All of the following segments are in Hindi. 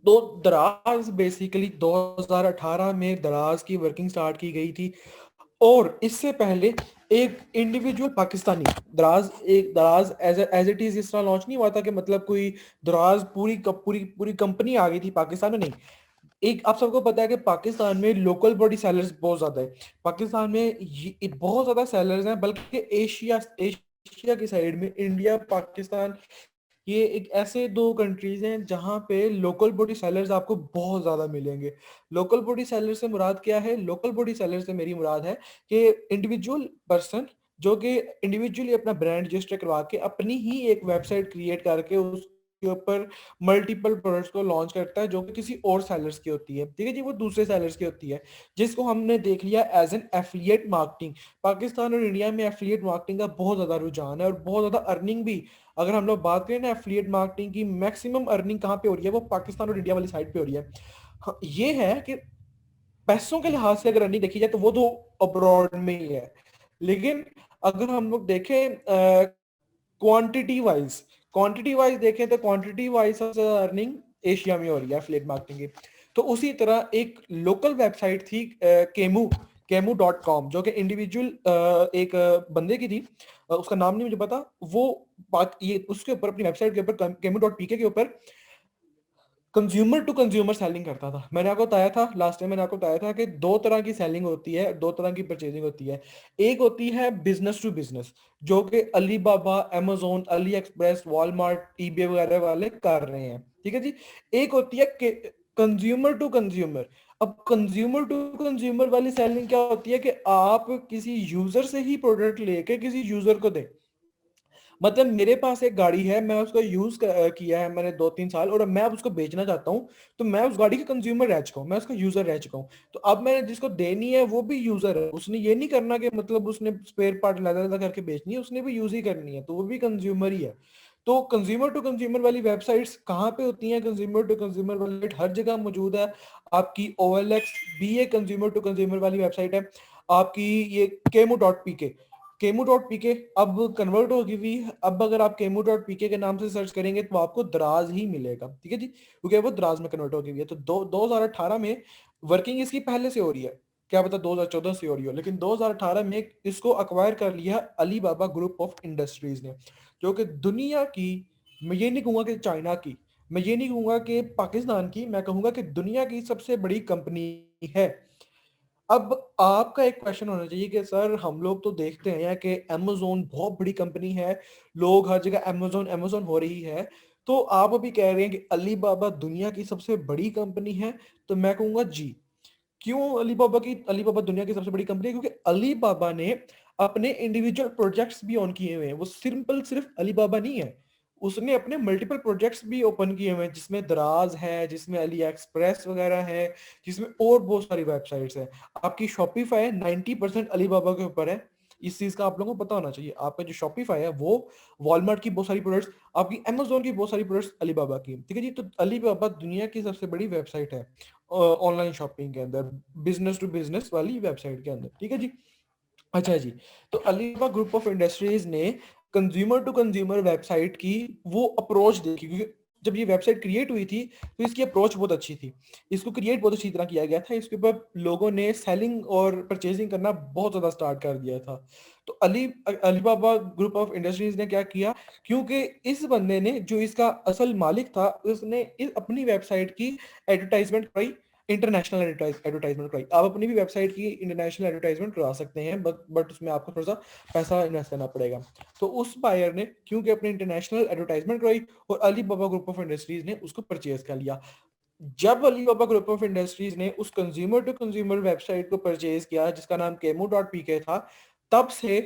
तो दराज बेसिकली 2018 में दराज की वर्किंग स्टार्ट की गई थी। और इससे पहले एक इंडिविजुअल पाकिस्तानी दराज एज इट इज इस तरह लॉन्च नहीं हुआ था कि मतलब कोई दराज पूरी पूरी कंपनी आ गई थी पाकिस्तान में, नहीं। एक आप सबको पता है कि पाकिस्तान में लोकल बॉडी सेलर्स बहुत ज्यादा है। पाकिस्तान में बहुत ज्यादा सेलर्स हैं, बल्कि एशिया एशिया की साइड में इंडिया पाकिस्तान, ये एक ऐसे दो कंट्रीज हैं जहां पे लोकल बॉडी सेलर्स आपको बहुत ज्यादा मिलेंगे। लोकल बॉडी सेलर से मुराद क्या है? लोकल बॉडी सेलर से मेरी मुराद है कि इंडिविजुअल पर्सन जो कि इंडिविजुअली अपना ब्रांड रजिस्टर करवा के अपनी ही एक वेबसाइट क्रिएट करके उसके ऊपर मल्टीपल प्रोडक्ट्स को लॉन्च करता है, जो कि किसी और सेलर्स की होती है, ठीक है जी, वो दूसरे सेलर्स की होती है, जिसको हमने देख लिया as an affiliate marketing. Pakistan और इंडिया में एफिलिएट मार्केटिंग का बहुत ज्यादा रुझान है और बहुत ज्यादा अर्निंग भी। अगर हम लोग बात करें ना एफिलिएट मार्केटिंग की, मैक्सिमम अर्निंग कहाँ पे हो रही है? वो पाकिस्तान और इंडिया वाली साइड पे हो रही है। हाँ, ये है कि पैसों के लिहाज से अगर अर्निंग देखी जाए तो वो तो अब्रॉड में ही है, लेकिन अगर हम लोग देखें क्वांटिटी वाइज देखें तो क्वांटिटी वाइज सबसे ज्यादा अर्निंग एशिया में हो रही है एफिलिएट मार्केटिंग की। तो उसी तरह एक लोकल वेबसाइट थी केमू केमू डॉट कॉम, जो कि इंडिविजुअल एक बंदे की थी। उसका नाम नहीं मुझे पता। वो बात ये उसके ऊपर अपनी वेबसाइट के ऊपर केमू डॉट पीके के ऊपर कंज्यूमर टू कंज्यूमर सेलिंग करता था। मैंने आपको बताया था लास्ट टाइम, मैंने आपको बताया था कि दो तरह की सेलिंग होती है, दो तरह की परचेजिंग होती है। एक होती है बिजनेस टू बिजनेस, जो कि अली बाबा, amazon, Ali express, Walmart, eBay वगैरह वाले कर रहे हैं, ठीक है जी। एक होती है कंज्यूमर टू कंज्यूमर। अब कंज्यूमर टू कंज्यूमर वाली सेलिंग क्या होती है कि आप किसी यूजर से ही प्रोडक्ट लेके किसी यूजर को दें। मतलब मेरे पास एक गाड़ी है, मैं उसको यूज किया है मैंने 2-3 साल, और अब मैं अब उसको बेचना चाहता हूँ। तो मैं उस गाड़ी का कंज्यूमर रह चुका हूँ, मैं उसका यूजर रह चुका हूँ। तो अब मैंने जिसको देनी है वो भी यूजर है, उसने ये नहीं करना कि मतलब उसने स्पेयर पार्ट लगा लगा करके बेचनी है, उसने भी यूज ही करनी है, तो वो भी कंज्यूमर ही है। तो कंज्यूमर टू कंज्यूमर वाली वेबसाइट्स कहाँ पे होती हैं? कंज्यूमर टू कंज्यूमर वाली वेबसाइट हर जगह मौजूद है। आपकी OLX भी एक कंज्यूमर टू कंज्यूमर वाली वेबसाइट है। आपकी ये केमू.पीके अब कन्वर्ट होगी हुई। अब अगर आप केमू.पीके के नाम से सर्च करेंगे तो आपको दराज ही मिलेगा, ठीक है जी, क्योंकि वो दराज में कन्वर्ट होगी हुई है। तो 2018 में वर्किंग इसकी पहले से हो रही है, क्या पता 2014 से हो रही हो, लेकिन 2018 में इसको अक्वायर कर लिया अली बाबा ग्रुप ऑफ इंडस्ट्रीज ने, जो कि दुनिया की, मैं ये नहीं कहूंगा कि चाइना की, मैं ये नहीं कहूंगा कि पाकिस्तान की, मैं कहूंगा कि दुनिया की सबसे बड़ी कंपनी है। अब आपका एक क्वेश्चन होना चाहिए कि सर हम लोग तो देखते हैं कि अमेजोन बहुत बड़ी कंपनी है, लोग हर जगह अमेजोन अमेजोन हो रही है, तो आप अभी कह रहे हैं कि अली बाबा दुनिया की सबसे बड़ी कंपनी है। तो मैं कहूंगा जी, क्यों अली बाबा दुनिया की सबसे बड़ी कंपनी है? क्योंकि अली बाबा ने अपने इंडिविजुअल प्रोजेक्ट्स भी ऑन किए हुए हैं। वो सिर्फ अली बाबा नहीं है, उसने अपने मल्टीपल प्रोजेक्ट्स भी ओपन किए हुए हैं, जिसमें दराज है, जिसमें अली एक्सप्रेस वगैरह है, जिसमें और बहुत सारी वेबसाइट्स हैं। आपकी शॉपिफाई 90% अली बाबा के ऊपर है। इस चीज का आप लोगों को पता होना चाहिए। आपका जो शॉपिफाई है वो वॉलमार्ट की बहुत सारी प्रोडक्ट्स, आपकी अमेजोन की बहुत सारी प्रोडक्ट्स अली बाबा की, ठीक है जी। तो अली बाबा दुनिया की सबसे बड़ी वेबसाइट है ऑनलाइन शॉपिंग के अंदर, बिजनेस टू बिजनेस वाली वेबसाइट के अंदर, ठीक है जी। अच्छा जी। तो अलीबाबा ग्रुप ऑफ इंडस्ट्रीज ने कंज्यूमर टू कंज्यूमर वेबसाइट की वो अप्रोच देखी, क्योंकि जब ये वेबसाइट क्रिएट हुई थी तो इसकी अप्रोच बहुत अच्छी थी। इसको क्रिएट बहुत अच्छी तरह किया गया था, इसके ऊपर लोगों ने सेलिंग और परचेजिंग करना बहुत ज्यादा स्टार्ट कर दिया था। तो अलीबाबा ग्रुप ऑफ इंडस्ट्रीज ने क्या किया, क्योंकि इस बंदे ने, जो इसका असल मालिक था, उसने अपनी वेबसाइट की एडवर्टाइजमेंट कराई, इंटरनेशनल एडवर्टाइजमेंट कराई। आप अपनी भी वेबसाइट की इंटरनेशनल एडवर्टाइजमेंट करा सकते हैं, बट उसमें आपको थोड़ा सा पैसा इन्वेस्ट करना पड़ेगा। तो उस बायर ने क्योंकि अपनी इंटरनेशनल एडवर्टाइजमेंट कराई, और अली बाबा ग्रुप ऑफ इंडस्ट्रीज ने उसको परचेज कर लिया। जब अली बाबा ग्रुप ऑफ इंडस्ट्रीज ने उस कंज्यूमर टू कंज्यूमर वेबसाइट को परचेज किया, जिसका नाम केमो.पीके था, तब से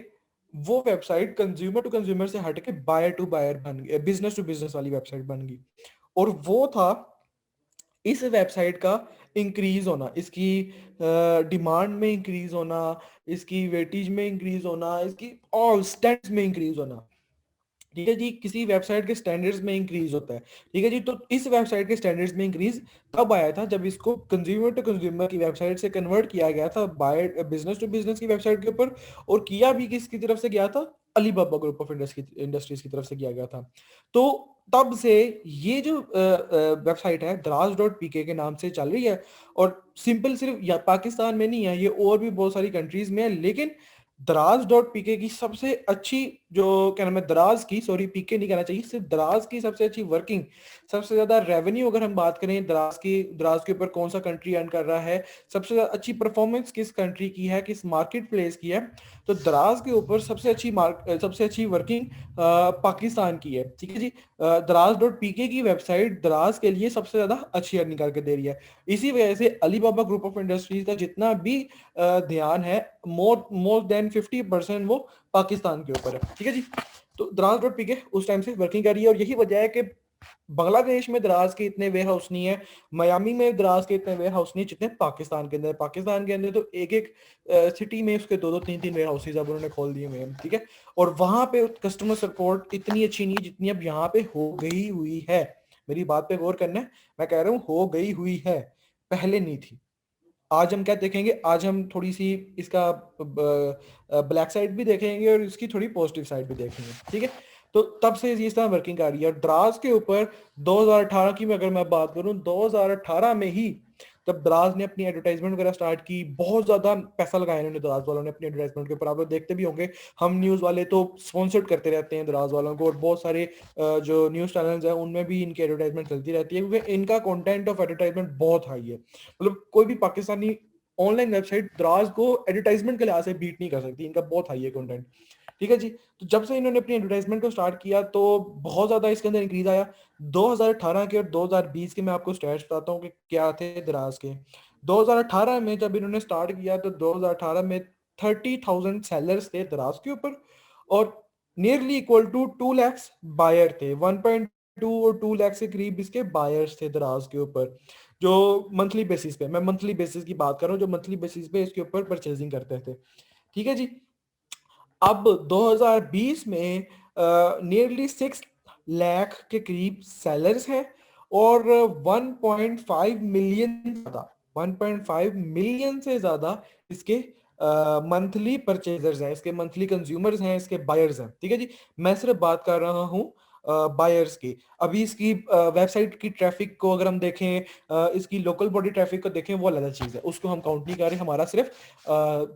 वो वेबसाइट कंज्यूमर टू कंज्यूमर से हट के बायर टू बायर बन गई, बिजनेस टू बिजनेस वाली वेबसाइट बन गई। और वो था इस वेबसाइट का इंक्रीज होना, इसकी डिमांड में इंक्रीज होना, इसकी वेटेज में इंक्रीज होना, इसकी ऑल स्टैट्स में इंक्रीज होना, ठीक है जी। किसी वेबसाइट के स्टैंडर्ड्स में इंक्रीज होता है, ठीक है जी। तो इस वेबसाइट के स्टैंडर्ड्स में इंक्रीज तब आया था जब इसको कंज्यूमर टू कंज्यूमर की वेबसाइट से कन्वर्ट किया गया था बाय बिजनेस टू बिजनेस की वेबसाइट के ऊपर। और किया भी किसकी तरफ से गया था? अलीबाबा ग्रुप ऑफ इंडस्ट्रीज की तरफ से किया गया था। तो तब से ये जो वेबसाइट है draz.pk के नाम से चल रही है, और सिंपल सिर्फ या पाकिस्तान में नहीं है, ये और भी बहुत सारी कंट्रीज में है, लेकिन draz.pk की सबसे अच्छी, जो क्या नाम है, दराज की, सॉरी पीके नहीं कहना चाहिए, सिर्फ दराज की सबसे अच्छी वर्किंग, सबसे ज्यादा रेवेन्यू अगर हम बात करें दराज की, दराज के ऊपर कौन सा कंट्री अर्न कर रहा है, सबसे ज्यादा अच्छी परफॉर्मेंस किस कंट्री की है, किस मार्केट प्लेस की है, तो दराज के ऊपर सबसे अच्छी वर्किंग पाकिस्तान की है। ठीक है जी। दराज.पीके की वेबसाइट दराज के लिए सबसे ज्यादा अच्छी अर्निंग करके दे रही है। इसी वजह से अलीबाबा ग्रुप ऑफ इंडस्ट्रीज का जितना भी ध्यान है, मोर देन 50% वो पाकिस्तान के ऊपर है। ठीक है जी। तो दराज.पीके उस टाइम से वर्किंग कर रही है, और यही वजह है कि बांग्लादेश में दराज के इतने वेयर हाउस नहीं है, मियामी में दराज के इतने वेयर हाउस नहीं है जितने पाकिस्तान के अंदर। पाकिस्तान के अंदर तो एक एक सिटी में उसके दो दो तीन तीन वेयर हाउसेज अब उन्होंने खोल दिए हुए हैं। ठीक है। और वहां पे कस्टमर सपोर्ट इतनी अच्छी नहीं है जितनी अब यहाँ पे हो गई हुई है। मेरी बात पे गौर करना है, मैं कह रहा हूँ हो गई हुई है, पहले नहीं थी। आज हम क्या देखेंगे, आज हम थोड़ी सी इसका ब्लैक साइड भी देखेंगे और इसकी थोड़ी पॉजिटिव साइड भी देखेंगे। ठीक है। तो तब से ये इस तरह वर्किंग कर रही है। और द्रास के ऊपर 2018 की अगर मैं बात करूं, 2018 में ही तब द्रास ने अपनी एडवर्टाइजमेंट वगैरह स्टार्ट की, बहुत ज्यादा पैसा लगाया इन्होंने द्रास वालों ने अपनी एडवर्टाइजमेंट के ऊपर। आप लोग देखते भी होंगे, हम न्यूज वाले तो स्पॉन्सर्ड करते रहते हैं द्रास वालों को, और बहुत सारे जो न्यूज चैनल्स हैं उनमें भी इनकी एडवर्टाइजमेंट चलती रहती है, क्योंकि इनका कंटेंट ऑफ एडवर्टाइजमेंट बहुत हाई है। मतलब कोई भी पाकिस्तानी ऑनलाइन वेबसाइट द्राज को एडवर्टाइजमेंट के लिहाज से बीट नहीं कर सकती, इनका बहुत हाई है कंटेंट। ठीक है जी। तो जब से इन्होंने अपनी एडवर्टाइजमेंट को स्टार्ट किया तो बहुत ज्यादा इसके अंदर इंक्रीज आया। 2018 के और 2020 के मैं आपको स्टैट्स बताता हूँ कि क्या थे दराज के। 2018 में जब इन्होंने स्टार्ट किया तो 2018 में 30,000 सेलर्स थे दराज के ऊपर, और nearly equal to 2 lakh buyer थे। 1.2 और 2 लाख के करीब इसके बायर्स थे दराज के ऊपर, जो मंथली बेसिस पे, मैं मंथली बेसिस की बात कर रहा हूँ, जो मंथली बेसिस पे इसके ऊपर परचेजिंग करते थे। ठीक है जी। अब 2020 में नियरली 6 लाख के करीब सेलर्स हैं, और 1.5 मिलियन ज्यादा, 1.5 मिलियन से ज्यादा इसके मंथली परचेजर्स हैं, इसके मंथली कंज्यूमर्स हैं, इसके बायर्स हैं। ठीक है जी। मैं सिर्फ बात कर रहा हूँ बायर्स की। अभी इसकी वेबसाइट की ट्रैफिक को अगर हम देखें, इसकी लोकल बॉडी ट्रैफिक को देखें, वो अलग चीज है, उसको हम काउंट नहीं कर रहे। हमारा सिर्फ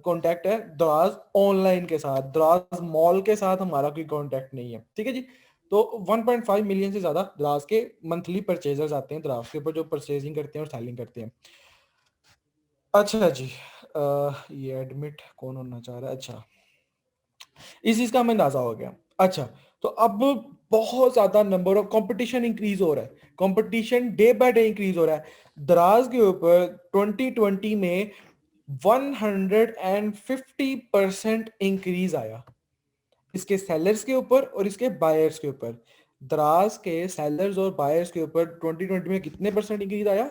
कांटेक्ट है दराज ऑनलाइन के साथ, दराज मॉल के साथ हमारा कोई कांटेक्ट नहीं है। ठीक है जी। तो 1.5 मिलियन से ज्यादा दराज के मंथली परचेजर्स आते हैं दराज के ऊपर, जो परचेजिंग करते हैं और सेलिंग करते हैं। अच्छा जी। ये एडमिट कौन होना चाह रहा है? अच्छा, इस चीज का हमें अंदाजा हो गया। अच्छा, तो अब बहुत ज्यादा नंबर ऑफ कंपटीशन इंक्रीज हो रहा है, competition day by day increase हो रहा है दराज के ऊपर। 2020 में 150% इंक्रीज आया इसके सेलर्स के ऊपर और इसके बायर्स के ऊपर। दराज के सेलर्स और बायर्स के ऊपर 2020 में कितने परसेंट इंक्रीज आया?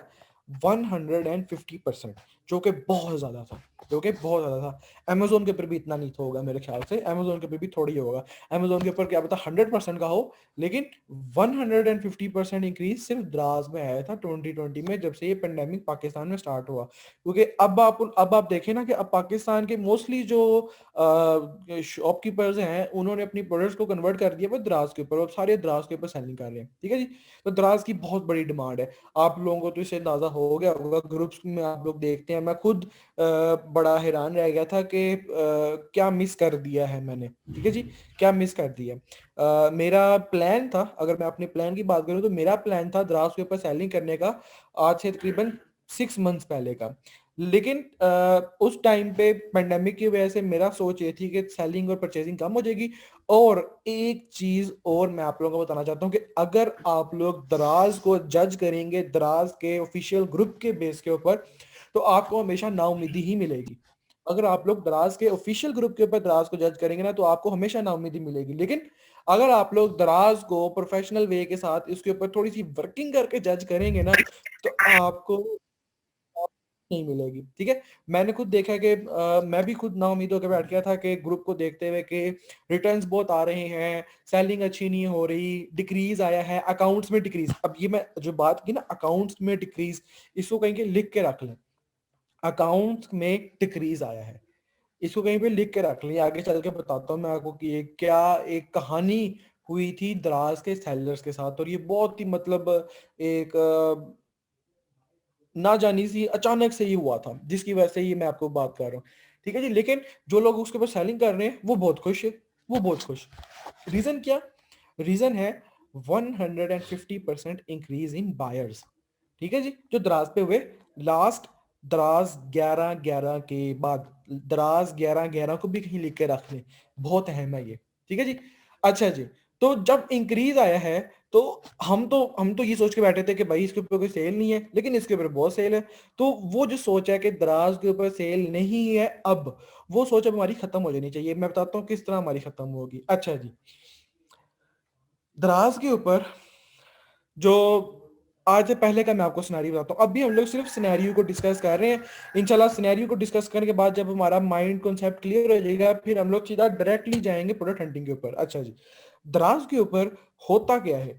150%, जो कि बहुत ज्यादा था, जो कि बहुत ज्यादा था। अमेजोन के ऊपर भी इतना नहीं होगा मेरे ख्याल से, अमेजोन के ऊपर भी थोड़ी होगा। अमेजोन के ऊपर क्या पता 100% का हो, लेकिन 150% इंक्रीज सिर्फ द्रास में आया था 2020 में, जब से ये पेंडेमिक पाकिस्तान में स्टार्ट हुआ। क्योंकि अब आप देखें ना कि अब पाकिस्तान के मोस्टली जो शॉपकीपर्स हैं उन्होंने अपनी प्रोडक्ट्स को कन्वर्ट कर दिया वो द्रास के ऊपर, अब सारे द्रास के ऊपर सेलिंग कर रहे हैं। ठीक है जी। तो द्रास की बहुत बड़ी डिमांड है। आप लोगों को तो इससे अंदाजा हो गया होगा, ग्रुप्स में आप लोग देखते हैं। मैं खुद बड़ा हैरान रह गया था कि क्या मिस कर दिया है मैंने। ठीक है जी। क्या मिस कर दिया। मेरा प्लान था, अगर मैं अपने प्लान की बात करूं तो मेरा प्लान था द्रास के ऊपर सेलिंग करने का आज से तकरीबन 6 मंथ्स पहले का। लेकिन उस टाइम पे पेंडेमिक की वजह से मेरा सोच ये थी कि सेलिंग और परचेजिंग कम हो जाएगी। और एक चीज और मैं आप लोगों को बताना चाहता हूँ कि अगर आप लोग दराज को जज करेंगे दराज के ऑफिशियल ग्रुप के बेस के ऊपर, तो आपको हमेशा नाउमीदी ही मिलेगी। अगर आप लोग दराज के ऑफिशियल ग्रुप के ऊपर दराज को जज करेंगे ना, तो आपको हमेशा नाउमीदी मिलेगी। लेकिन अगर आप लोग दराज को प्रोफेशनल वे के साथ इसके ऊपर थोड़ी सी वर्किंग करके जज करेंगे ना, तो आपको नहीं मिलेगी। ठीक है। मैंने खुद देखा कि मैं भी खुद ना उम्मीद होकर बैठ गया था कि ग्रुप को देखते हुए कि रिटर्न्स बहुत आ रहे हैं, सेलिंग अच्छी नहीं हो रही, डिक्रीज आया है अकाउंट्स में डिक्रीज। अब ये मैं जो बात की ना अकाउंट्स में डिक्रीज, इसको कहीं के लिख के रख लें, अकाउंट्स में डिक्रीज आया है, इसको कहीं पे लिख के रख लें। आगे चल के बताता हूँ मैं आपको कि ये क्या एक कहानी हुई थी दराज के सेलर्स के साथ, और ये बहुत ही मतलब एक ना जानी सी अचानक से ही हुआ था, जिसकी वजह से ये मैं आपको बात कर रहा हूँ। ठीक है जी, लेकिन जो लोग उसके ऊपर सेलिंग कर रहे हैं वो बहुत खुश है, वो बहुत खुश। रीजन क्या? रीजन है 150% इंक्रीज इन बायर्स। ठीक है जी, जो दराज पे हुए लास्ट दराज 11/11 के बाद, दराज 11/11 को भी कहीं लिख के रख लें, बहुत अहम है ये। ठीक है जी। अच्छा जी, तो जब इंक्रीज आया है तो हम तो ये सोच के बैठे थे कि भाई इसके ऊपर कोई सेल नहीं है, लेकिन इसके ऊपर बहुत सेल है। तो वो जो सोच है कि दराज के ऊपर सेल नहीं है अब, वो सोच अब हमारी खत्म हो जानी चाहिए। मैं बताता हूँ किस तरह हमारी खत्म होगी। अच्छा जी, दराज के ऊपर जो आज से पहले का मैं आपको सिनेरियो बताता हूँ। अभी हम लोग सिर्फ सिनेरियो को डिस्कस कर रहे हैं। इंशाल्लाह सिनेरियो को डिस्कस करने के बाद जब हमारा माइंड कॉन्सेप्ट क्लियर हो जाएगा, फिर हम लोग सीधा डायरेक्टली जाएंगे प्रोडक्ट हंटिंग के ऊपर। अच्छा जी, दराज के ऊपर होता क्या है?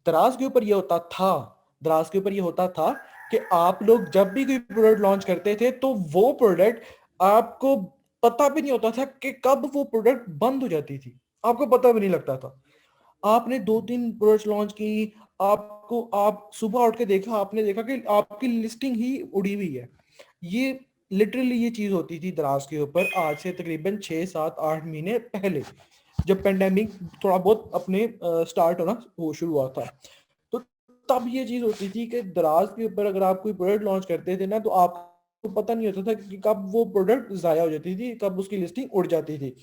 दराज के ऊपर ये होता था, दराज के ऊपर ये होता था कि आप लोग जब भी कोई प्रोडक्ट लॉन्च करते थे तो वो प्रोडक्ट आपको पता भी नहीं होता था कि कब वो प्रोडक्ट बंद हो जाती थी, आपको पता भी नहीं लगता था। आपने 2-3 प्रोडक्ट लॉन्च की, आपको आप सुबह उठ के देखा, आपने देखा कि आपकी लिस्टिंग ही उड़ी हुई है। ये लिटरली ये चीज होती थी दराज के ऊपर आज से तकरीबन 6-7-8 महीने पहले, जब पेंडेमिक थोड़ा बहुत अपने स्टार्ट होना वो शुरू हुआ था। तो तब ये चीज होती थी कि दराज के ऊपर अगर आप कोई प्रोडक्ट लॉन्च करते थे ना, तो आपको पता नहीं होता था कि कब वो प्रोडक्ट जाया हो जाती थी, कब उसकी लिस्टिंग उड़ जाती थी।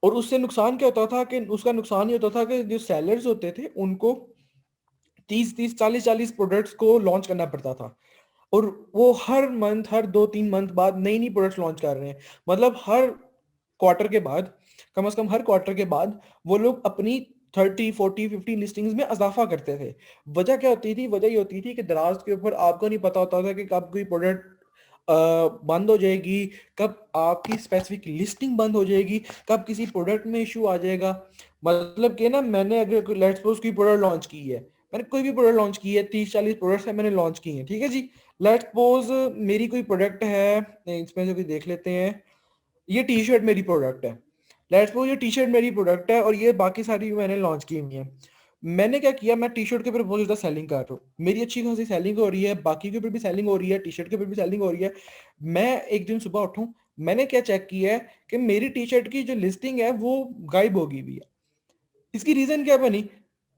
और उससे नुकसान क्या होता था कि उसका नुकसान ये होता था कि जो सेलर्स होते थे उनको 30-30 40-40 प्रोडक्ट्स को लॉन्च करना पड़ता था। और वो हर मंथ, हर 2-3 मंथ बाद नई नई प्रोडक्ट्स लॉन्च कर रहे हैं। मतलब हर क्वार्टर के बाद, कम से कम हर क्वार्टर के बाद वो लोग अपनी 30-40-50 लिस्टिंग्स में इजाफा करते थे। वजह क्या होती थी? वजह ये होती थी कि दराज के ऊपर आपको नहीं पता होता था कि कब कोई प्रोडक्ट बंद हो जाएगी, कब आपकी स्पेसिफिक लिस्टिंग बंद हो जाएगी, कब किसी प्रोडक्ट में इशू आ जाएगा। मतलब कि ना, मैंने अगर लेट्स सपोज कोई प्रोडक्ट लॉन्च की है, मैंने कोई भी प्रोडक्ट लॉन्च की है, 30-40 प्रोडक्ट्स है मैंने लॉन्च की है, ठीक है जी। लेट्स सपोज मेरी कोई प्रोडक्ट है, इसमें से भी देख लेते हैं, ये टी शर्ट मेरी प्रोडक्ट है। लेट्स सपोज ये टी शर्ट मेरी प्रोडक्ट है और ये बाकी सारी मैंने लॉन्च की हुई है। मैंने क्या किया, मैं टी शर्ट के ऊपर बहुत ज़्यादा सेलिंग कर रहा हूँ, मेरी अच्छी खासी सेलिंग हो रही है, बाकी के ऊपर भी सेलिंग हो रही है, टी शर्ट के ऊपर भी सेलिंग हो रही है। मैं एक दिन सुबह उठूँ, मैंने क्या चेक किया है कि मेरी टी शर्ट की जो लिस्टिंग है वो गायब हो गई हुई है। इसकी रीज़न क्या बनी?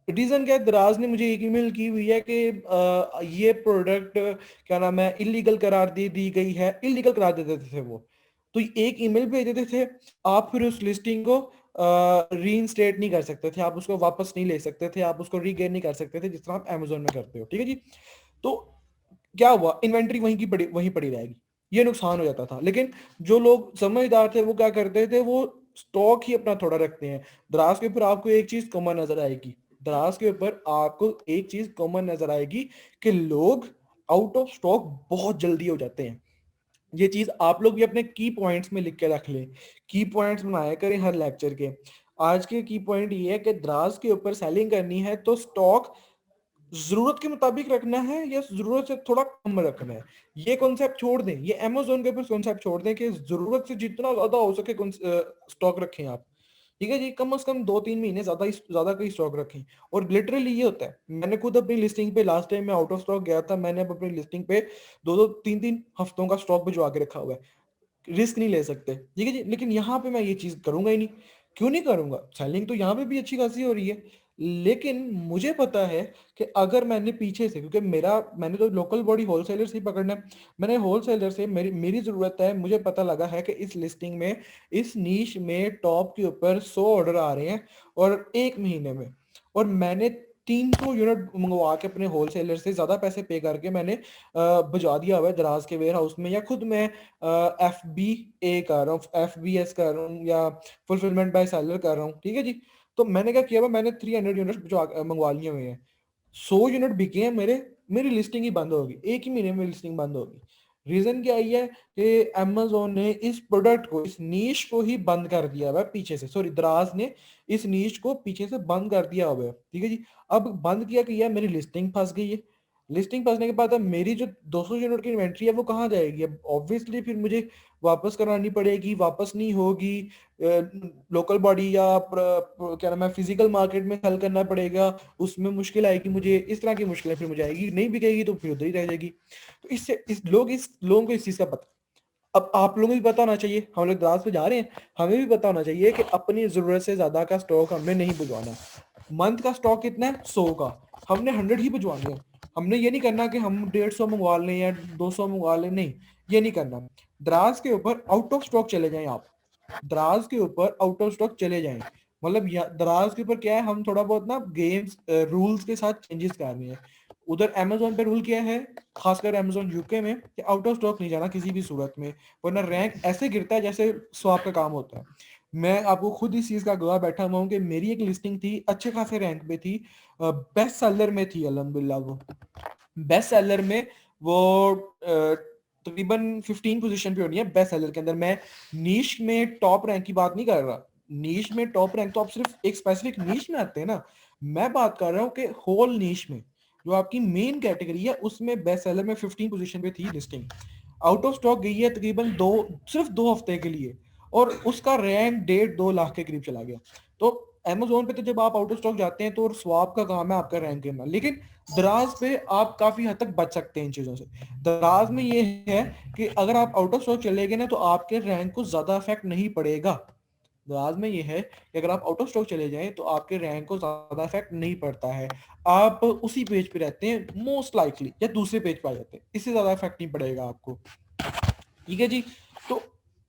रीज़न क्या है, दराज ने मुझे एक ईमेल की हुई है कि ये प्रोडक्ट क्या नाम है, इलीगल करार दे दी गई है। इलीगल करार दे देते थे वो, तो एक ईमेल भेज देते थे। आप फिर उस लिस्टिंग को रीइंस्टेट नहीं कर सकते थे, आप उसको वापस नहीं ले सकते थे, आप उसको रीगेन नहीं कर सकते थे, जिस तरह आप अमेजोन में करते हो। ठीक है जी। तो क्या हुआ, इन्वेंट्री वहीं पड़ी रहेगी, ये नुकसान हो जाता था। लेकिन जो लोग समझदार थे वो क्या करते थे, वो स्टॉक ही अपना थोड़ा रखते हैं। दराज के ऊपर आपको एक चीज कॉमन नजर आएगी, दराज के ऊपर आपको एक चीज कॉमन नजर आएगी कि लोग आउट ऑफ स्टॉक बहुत जल्दी हो जाते हैं। ये चीज आप लोग भी अपने की पॉइंट्स में लिख के रख लें, की पॉइंट्स बनाया करें हर लेक्चर के। आज के की पॉइंट ये है कि दराज के ऊपर सेलिंग करनी है तो स्टॉक जरूरत के मुताबिक रखना है या जरूरत से थोड़ा कम रखना है। ये कॉन्सेप्ट छोड़ दें, ये अमेजोन के ऊपर कॉन्सेप्ट छोड़ दें कि जरूरत से जितना ज्यादा हो सके स्टॉक रखें आप। ठीक है जी, कम से कम 2-3 महीने ज्यादा का स्टॉक रखें। और लिटरली ये होता है, मैंने खुद अपनी लिस्टिंग पे लास्ट टाइम मैं आउट ऑफ स्टॉक गया था, मैंने अब अपनी लिस्टिंग पे 2-2 3-3 हफ्तों का स्टॉक भिजवा के रखा हुआ है। रिस्क नहीं ले सकते, ठीक है जी। लेकिन यहाँ पे मैं ये चीज करूंगा ही नहीं। क्यों नहीं करूंगा? सेलिंग तो यहाँ पे भी अच्छी खासी हो रही है, लेकिन मुझे पता है कि अगर मैंने पीछे से, क्योंकि मैंने तो लोकल बॉडी होलसेलर से ही पकड़ना है, मैंने होलसेलर से मेरी मेरी जरूरत है, मुझे पता लगा है कि इस लिस्टिंग में, इस नीश में टॉप के ऊपर 100 ऑर्डर आ रहे हैं और 1 महीने में, और मैंने 300 यूनिट मंगवा के अपने होलसेलर से ज्यादा पैसे पे करके मैंने भिजवा दिया हुआ है दराज के वेयर हाउस में, या खुद मैं FBA कर रहा हूँ, FBS कर रहा हूँ, या फुलफिलमेंट बाय सेलर कर रहा हूँ। ठीक है जी। तो मैंने क्या किया हुआ, मैंने 300 यूनिट जो मंगवा लिए हुए हैं, 100 यूनिट बिके हैं मेरे, मेरी लिस्टिंग ही बंद होगी, एक ही महीने में लिस्टिंग बंद होगी। रीजन क्या है कि अमेजोन ने इस प्रोडक्ट को, इस नीश को ही बंद कर दिया हुआ है पीछे से। सॉरी, दराज ने इस नीश को पीछे से बंद कर दिया हुआ है। ठीक है जी। अब बंद किया, मेरी लिस्टिंग फंस गई है। लिस्टिंग फंसने के बाद अब मेरी जो 200 यूनिट की इन्वेंट्री है वो कहाँ जाएगी? अब ऑब्वियसली फिर मुझे वापस करानी पड़ेगी, वापस नहीं होगी, लोकल बॉडी या क्या नाम है फिजिकल मार्केट में सेल करना पड़ेगा, उसमें मुश्किल आएगी मुझे, इस तरह की मुश्किलें फिर मुझे आएगी, नहीं बिकेगी तो फिर उधर ही रह जाएगी। तो इससे इस लोगों को इस चीज़ का पता। अब आप लोगों को भी पता होना चाहिए, हम लोग दराज पे जा रहे हैं, हमें भी पता होना चाहिए कि अपनी ज़रूरत से ज़्यादा का स्टॉक हमने नहीं भिजवाना। मंथ का स्टॉक कितना है? 100 का, हमने 100 ही भिजवाने हैं। हमने ये नहीं करना कि हम 150 मंगवा लें या 200 मंगवा लें, नहीं, ये नहीं करना। दराज के ऊपर आउट ऑफ स्टॉक चले जाएं आप, दराज के ऊपर आउट ऑफ स्टॉक चले जाएं, मतलब दराज के ऊपर क्या है, हम थोड़ा बहुत ना गेम्स रूल्स के साथ चेंजेस कर रहे हैं। उधर अमेजोन पे रूल क्या है, खासकर अमेजोन यूके में, कि आउट ऑफ स्टॉक नहीं जाना किसी भी सूरत में, वरना रैंक ऐसे गिरता है जैसे स्वाप का काम होता है। मैं आपको खुद इस चीज का गवाह बैठा हुआ हूँ कि मेरी एक लिस्टिंग थी, अच्छे खासे रैंक पे थी, बेस्ट सेलर में थी अल्हम्दुलिल्लाह। वो बेस्ट सेलर में वो तकरीबन 15 पोजीशन पे होनी है बेस्ट सेलर के अंदर। मैं नीश में टॉप रैंक की बात नहीं कर रहा, नीश में टॉप रैंक तो आप सिर्फ एक स्पेसिफिक नीश में आते हैं ना, मैं बात कर रहा हूँ कि होल नीश में जो आपकी मेन कैटेगरी है उसमें बेस्ट सेलर में 15 पोजीशन पे थी लिस्टिंग। आउट ऑफ स्टॉक गई है तकरीबन सिर्फ 2 हफ्ते के लिए, और उसका रैंक 1.5-2 लाख के करीब चला गया। तो अमेजोन पे तो जब आप आउट ऑफ स्टॉक जाते हैं तो स्वाप का काम है आपका रैंक गिरना, लेकिन दराज पे आप काफी हद तक बच सकते हैं इन चीजों से। दराज में ये है कि अगर आप आउट ऑफ स्टॉक चले गए ना तो आपके रैंक को ज्यादा इफेक्ट नहीं पड़ेगा। दराज में ये है कि अगर आप आउट ऑफ स्टॉक चले जाएं तो आपके रैंक को ज्यादा इफेक्ट नहीं पड़ता है, आप उसी पेज पे रहते हैं मोस्ट लाइकली, या दूसरे पेज पे आ जाते हैं, इससे ज्यादा इफेक्ट नहीं पड़ेगा आपको। ठीक है जी। तो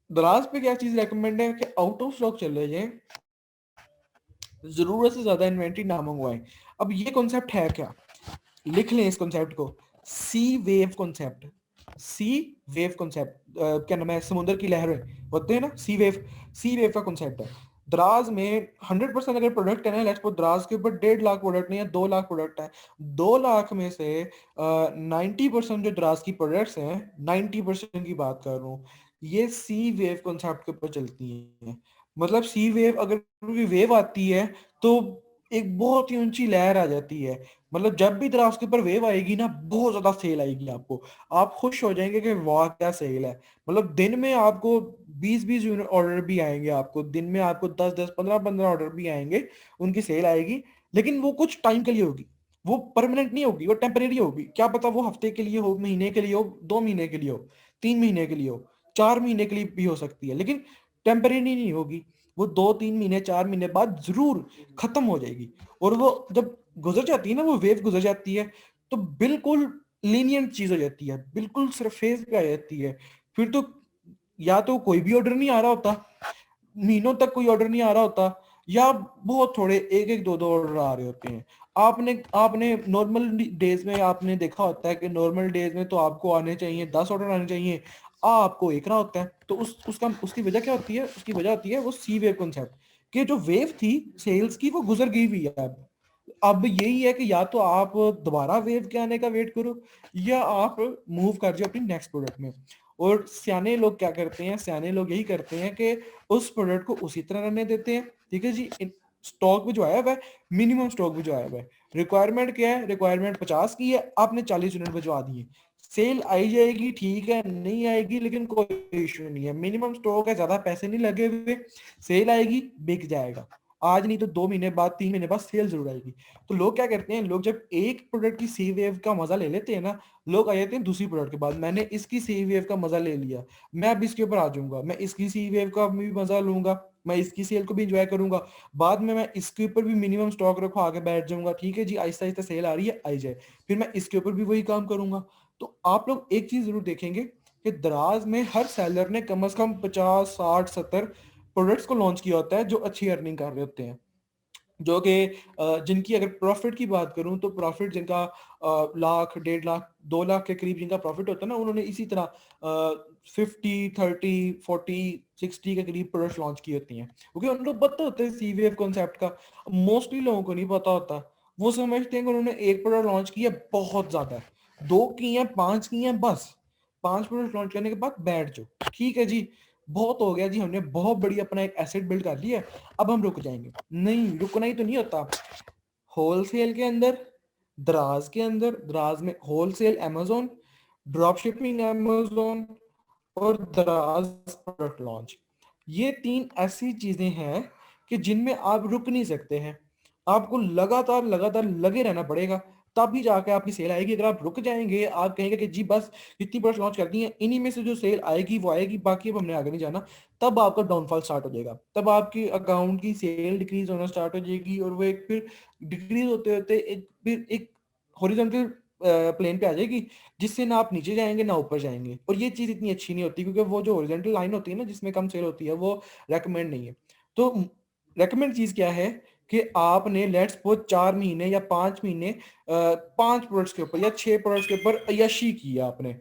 दराज पे क्या चीज रेकमेंड है कि आउट ऑफ स्टॉक चले जाएं, जरूरत से ज्यादा इन्वेंट्री ना मंगवाएं। अब ये कॉन्सेप्ट है क्या, लिख लें इस कॉन्सेप्ट को, सी वेव कॉन्सेप्ट। सी वेव कॉन्सेप्ट क्या नाम है, समुद्र की लहरें होते हैं ना, सी वेव, सी वेव का कॉन्सेप्ट है। द्राज में 100% अगर प्रोडक्ट है ना, लेट्स सपोज द्राज के ऊपर 1.5 लाख प्रोडक्ट नहीं है, 2 लाख प्रोडक्ट है, 2 लाख में से 90% जो द्राज की प्रोडक्ट्स हैं, 90% की बात कर रहा हूँ, ये सी वेव कॉन्सेप्ट के ऊपर चलती है। मतलब सी वेव, अगर कोई वेव आती है तो एक बहुत ही ऊंची लहर आ जाती है, मतलब जब भी दराज के ऊपर वेव आएगी ना बहुत ज्यादा सेल आएगी आपको, आप खुश हो जाएंगे कि वाह क्या सेल है। मतलब दिन में आपको 20-20 यूनिट ऑर्डर भी आएंगे, आपको दिन में आपको 10-10 15-15 ऑर्डर भी आएंगे, उनकी सेल आएगी। लेकिन वो कुछ टाइम के लिए होगी, वो परमानेंट नहीं होगी, वो टेम्परेरी होगी। क्या पता वो हफ्ते के लिए हो, महीने के लिए हो, 2 महीने के लिए हो, 3 महीने के लिए हो, 4 महीने के लिए भी हो सकती है, लेकिन टेम्परेरी नहीं होगी। वो 2-3 महीने 4 महीने बाद जरूर खत्म हो जाएगी। और वो जब गुजर जाती है ना, वो वेव गुजर जाती है, तो बिल्कुल लीनियंट चीज हो जाती है, बिल्कुल सरफेस पे आ जाती है। फिर तो या तो कोई भी ऑर्डर नहीं आ रहा होता, महीनों तक कोई ऑर्डर नहीं आ रहा होता, या बहुत थोड़े 1-1 2-2 ऑर्डर आ रहे होते हैं। आपने आपने नॉर्मल डेज में आपने देखा होता है कि नॉर्मल डेज में तो आपको आने चाहिए 10 ऑर्डर आने चाहिए, आपको एक रहा होता है। तो उसकी वजह क्या होती है, उसकी वजह होती है वो सी वेव कॉन्सेप्ट, कि जो वेव थी सेल्स की वो गुजर गई हुई है। अब यही है कि या तो आप दोबारा वेव के आने का वेट करो, या आप मूव कर जाओ अपनी नेक्स्ट प्रोडक्ट में। और सियाने लोग क्या करते हैं, सियाने लोग यही करते हैं कि उस प्रोडक्ट को उसी तरह रहने देते हैं। ठीक है जी, स्टॉक भी जो आया हुआ है, मिनिमम स्टॉक भी जो आया हुआ है, रिक्वायरमेंट क्या है, रिक्वायरमेंट 50 की है, आपने 40 यूनिट भिजवा दिए, सेल आई जाएगी, ठीक है, नहीं आएगी लेकिन कोई इशू नहीं है, मिनिमम स्टॉक है, ज्यादा पैसे नहीं लगे हुए, सेल आएगी, बिक जाएगा। आज नहीं तो 2 महीने बाद, 3 महीने बाद सेल जरूर आएगी। तो लोग क्या करते हैं, लोग जब एक प्रोडक्ट की सी वेव का मजा ले लेते हैं ना, लोग आ जाते हैं दूसरी प्रोडक्ट के बाद, मैंने इसकी सी वेव का मजा ले लिया, मैं अब इसके ऊपर आ जाऊंगा, मैं इसकी सी वेव का भी मजा लूंगा, मैं इसकी सेल को भी इंजॉय करूंगा, बाद में मैं इसके ऊपर भी मिनिमम स्टॉक रखवा के बैठ जाऊंगा, ठीक है जी, आहिस्ता आहिस्ता सेल आ रही है, आई जाए, फिर मैं इसके ऊपर भी वही काम करूंगा। तो आप लोग एक चीज जरूर देखेंगे कि दराज में हर सेलर ने कम से कम 50-60-70 प्रोडक्ट्स को लॉन्च किया होता है जो अच्छी अर्निंग कर रहे होते हैं, जो कि जिनकी अगर प्रॉफिट की बात करूं तो प्रॉफिट जिनका लाख 1.5 लाख 2 लाख के करीब जिनका प्रॉफिट होता है ना, उन्होंने इसी तरह 50-30-40-60 के करीब प्रोडक्ट लॉन्च की होती हैं, क्योंकि उनको पता होता है सी वेव कॉन्सेप्ट का। मोस्टली लोगों को नहीं पता होता, वो समझते हैं कि उन्होंने एक प्रोडक्ट लॉन्च किया बहुत ज्यादा है, 2 की है, 5 की है, बस 5 प्रोडक्ट लॉन्च करने के बाद बैठ जाओ, ठीक है जी, बहुत हो गया जी, हमने बहुत बड़ी अपना एक एसेट बिल्ड कर लिया है, अब हम रुक जाएंगे। नहीं, रुकना ही तो नहीं होता। होलसेल के अंदर दराज के अंदर, दराज में wholesale Amazon, drop shipping Amazon और दराज प्रोडक्ट लॉन्च। ये तीन ऐसी चीजें हैं कि जिनमें आप रुक नहीं सकते हैं। आपको लगातार लगातार लगे रहना पड़ेगा, तभी जाके आपकी सेल आएगी। अगर आप रुक जाएंगे, आप कहेंगे कि जी बस इतनी प्रोडक्ट लॉन्च करनी है, इन्हीं में से जो सेल आएगी वो आएगी, बाकी अब हमने आगे नहीं जाना, तब आपका डाउनफॉल स्टार्ट हो जाएगा। तब आपकी अकाउंट की सेल डिक्रीज होना स्टार्ट हो जाएगी, और वो एक फिर डिक्रीज होते होते एक हॉरिजॉन्टल प्लेन पे आ जाएगी, जिससे ना आप नीचे जाएंगे ना ऊपर जाएंगे। और ये चीज इतनी अच्छी नहीं होती, क्योंकि वो जो हॉरिजॉन्टल लाइन होती है ना जिसमें कम सेल होती है, वो रेकमेंड नहीं है। तो रेकमेंड चीज क्या है कि आपने लेट्स सपोज 4 महीने या 5 महीने 5 प्रोडक्ट्स के ऊपर या 6 प्रोडक्ट्स के ऊपर अय्याशी की है आपने।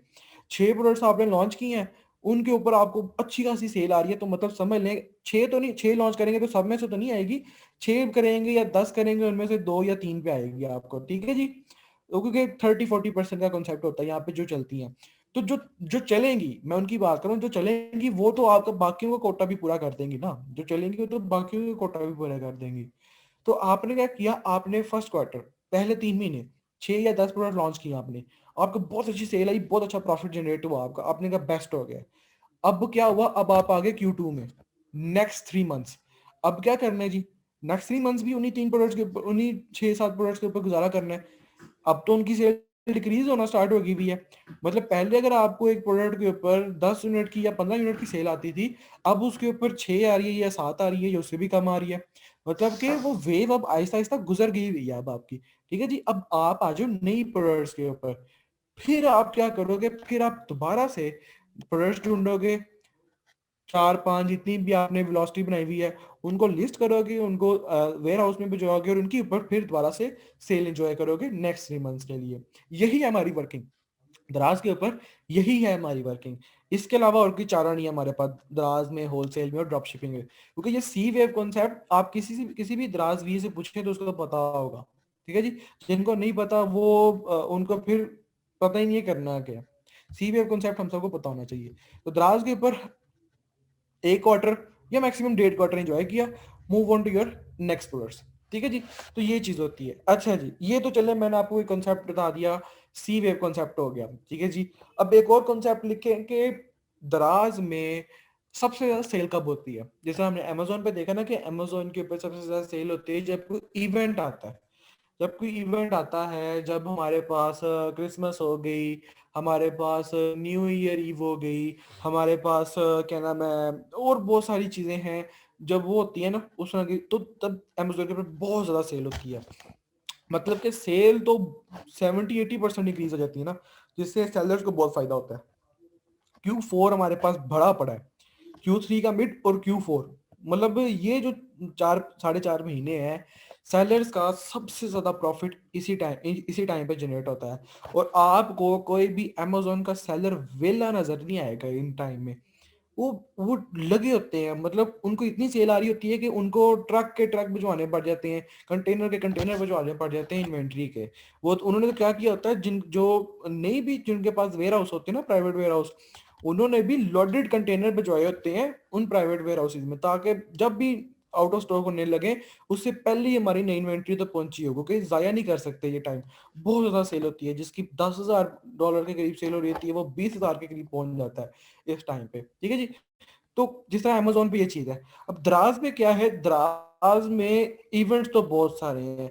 6 प्रोडक्ट्स आपने लॉन्च किए हैं, उनके ऊपर आपको अच्छी खासी सेल आ रही है, तो मतलब समझ लें 6 तो नहीं, 6 लॉन्च करेंगे तो सब में से तो नहीं आएगी, 6 करेंगे या 10 करेंगे, उनमें से 2 या 3 पे आएगी आपको, ठीक है जी। तो क्योंकि 30-40% का कॉन्सेप्ट होता है यहाँ पे जो चलती हैं। तो जो जो चलेंगी, मैं उनकी बात करूं, जो चलेंगी वो तो आपका बाकियों का कोटा भी पूरा कर देंगी ना, जो चलेंगी वो तो बाकियों का कोटा भी पूरा कर देंगी। तो आपने क्या किया, आपने फर्स्ट क्वार्टर, पहले 3 महीने 6 या 10 प्रोडक्ट लॉन्च किया आपने, आपको बहुत अच्छी सेल आई, बहुत अच्छा प्रॉफिट जनरेट हुआ आपका, आपने कहा बेस्ट हो गया। अब क्या हुआ, अब आप आ गए Q2 में, नेक्स्ट 3 मंथ्स। अब क्या करना है जी, नेक्स्ट 3 मंथ्स भी उन्हीं 3 प्रोडक्ट्स के ऊपर, उन्हीं 6-7 प्रोडक्ट्स के ऊपर गुजारा करना है। अब तो उनकी सेल डिक्रीज होना स्टार्ट होगी भी है। मतलब पहले अगर आपको एक प्रोडक्ट के ऊपर 10 यूनिट की या 15 यूनिट की सेल आती थी, अब उसके ऊपर 6 आ रही है या 7 आ रही है या उससे भी कम आ रही है। मतलब कि वो वेव अब आहिस्ता आहिस्ता गुजर गई हुई है अब आपकी, ठीक है जी। अब आप आ जाओ नई प्रोडक्ट्स के ऊपर, फिर आप क्या करोगे, फिर आप दोबारा से प्रोडक्ट्स ढूंढोगे, 4-5 जितनी भी आपने वेलोसिटी बनाई हुई है उनको लिस्ट करोगे, उनको वेयर हाउस में भिजवाओगे, और उनके ऊपर फिर दोबारा से सेल एंजॉय करोगे नेक्स्ट 3 मंथ्स के लिए। यही है हमारी वर्किंग दराज के ऊपर, यही है हमारी वर्किंग। इसके अलावा और कोई चारा नहीं है हमारे पास दराज में, होलसेल में और ड्रॉप शिपिंग में। क्योंकि ये सी वेव कॉन्सेप्ट आप किसी भी दराज वी से पूछें तो उसको पता होगा, ठीक है जी। जिनको नहीं पता वो उनको फिर पता ही नहीं है करना क्या। सी वेव कॉन्सेप्ट हम सबको पता होना चाहिए। तो दराज के ऊपर 1 क्वार्टर या मैक्सिमम 1.5 क्वार्टर एंजॉय किया, move on to your next products, ठीक है जी। तो ये चीज होती है। अच्छा जी, ये तो चले मैंने आपको एक कॉन्सेप्ट बता दिया, सी वेव कॉन्सेप्ट हो गया, ठीक है जी। अब एक और कॉन्सेप्ट लिखें कि दराज में सबसे ज्यादा सेल कब होती है। जैसे हमने अमेजोन पे देखा ना कि अमेजोन के ऊपर सबसे ज्यादा सेल होती है जब कोई इवेंट आता है। जब कोई इवेंट आता है, जब हमारे पास क्रिसमस हो गई, हमारे पास न्यू ईयर ईव हो गई, हमारे पास क्या नाम है, और बहुत सारी चीजें हैं, जब वो होती है ना उस तरह की, तो तब अमेजोन के ऊपर बहुत ज्यादा सेल होती है। मतलब कि सेल तो 70-80% इंक्रीज हो जाती है ना, जिससे सेलर्स को बहुत फायदा होता है। Q4 हमारे पास भरा पड़ा है, Q3 का मिड और Q4, मतलब ये जो 4-4.5 महीने हैं, सेलर्स का सबसे ज्यादा प्रॉफिट इसी टाइम पे जनरेट होता है। और आपको कोई भी अमेजोन का सेलर वेला नजर नहीं आएगा इन टाइम में। वो लगे होते हैं, मतलब उनको इतनी सेल आ रही होती है कि उनको ट्रक के ट्रक भिजवाने पड़ जाते हैं, कंटेनर के कंटेनर भिजवाने पड़ जाते हैं इन्वेंट्री के। वो तो उन्होंने तो क्या किया होता है, जिन जो नहीं भी जिनके पास वेयर हाउस होते हैं ना, प्राइवेट वेयर हाउस, उन्होंने भी लोडेड कंटेनर भिजवाए होते हैं उन प्राइवेट वेयर हाउसेज में, ताकि जब भी आउट ऑफ स्टॉक होने लगे उससे पहले ही हमारी नई इन्वेंट्री तो पहुंची हो, क्योंकि जाया नहीं कर सकते ये टाइम। बहुत ज्यादा सेल होती है, जिसकी $10,000 के करीब सेल हो रही है वो 20,000 के करीब पहुंच जाता है इस टाइम पे, ठीक है जी। तो जिस तरह अमेजोन पे ये चीज है। अब दराज में क्या है, दराज में इवेंट्स तो बहुत सारे हैं।